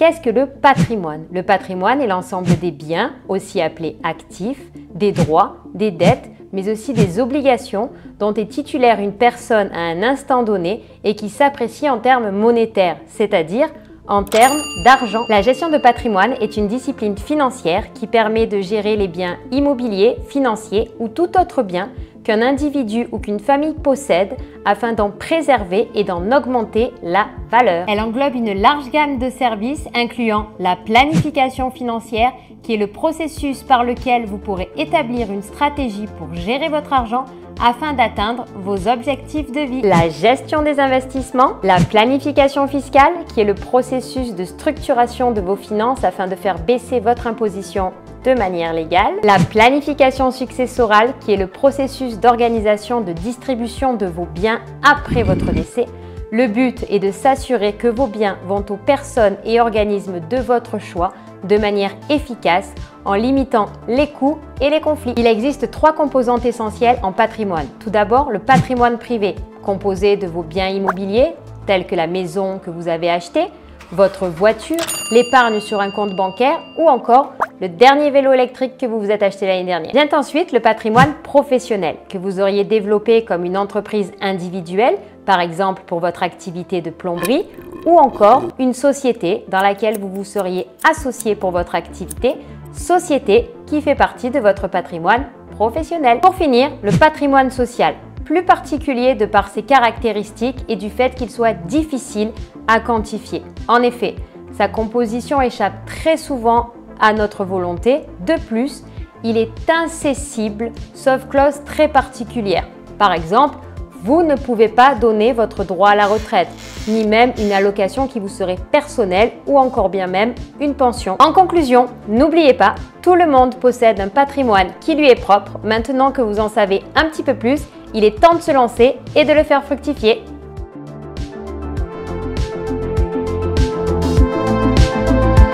Qu'est-ce que le patrimoine? Le patrimoine est l'ensemble des biens, aussi appelés actifs, des droits, des dettes, mais aussi des obligations dont est titulaire une personne à un instant donné et qui s'apprécie en termes monétaires, c'est-à-dire en termes d'argent. La gestion de patrimoine est une discipline financière qui permet de gérer les biens immobiliers, financiers ou tout autre bien qu'un individu ou qu'une famille possède afin d'en préserver et d'en augmenter la valeur. Elle englobe une large gamme de services incluant la planification financière qui est le processus par lequel vous pourrez établir une stratégie pour gérer votre argent afin d'atteindre vos objectifs de vie. La gestion des investissements, la planification fiscale qui est le processus de structuration de vos finances afin de faire baisser votre imposition de manière légale. La planification successorale qui est le processus d'organisation de distribution de vos biens après votre décès. Le but est de s'assurer que vos biens vont aux personnes et organismes de votre choix de manière efficace en limitant les coûts et les conflits. Il existe 3 composantes essentielles en patrimoine. Tout d'abord, le patrimoine privé, composé de vos biens immobiliers, tels que la maison que vous avez achetée, votre voiture, l'épargne sur un compte bancaire ou encore le dernier vélo électrique que vous vous êtes acheté l'année dernière. Vient ensuite le patrimoine professionnel que vous auriez développé comme une entreprise individuelle, par exemple pour votre activité de plomberie, ou encore une société dans laquelle vous vous seriez associé pour votre activité, société qui fait partie de votre patrimoine professionnel. Pour finir, le patrimoine social, plus particulier de par ses caractéristiques et du fait qu'il soit difficile à quantifier. En effet, sa composition échappe très souvent à notre volonté. De plus, il est incessible sauf clause très particulière. Par exemple, vous ne pouvez pas donner votre droit à la retraite, ni même une allocation qui vous serait personnelle ou encore bien même une pension. En conclusion, n'oubliez pas, tout le monde possède un patrimoine qui lui est propre. Maintenant que vous en savez un petit peu plus, il est temps de se lancer et de le faire fructifier.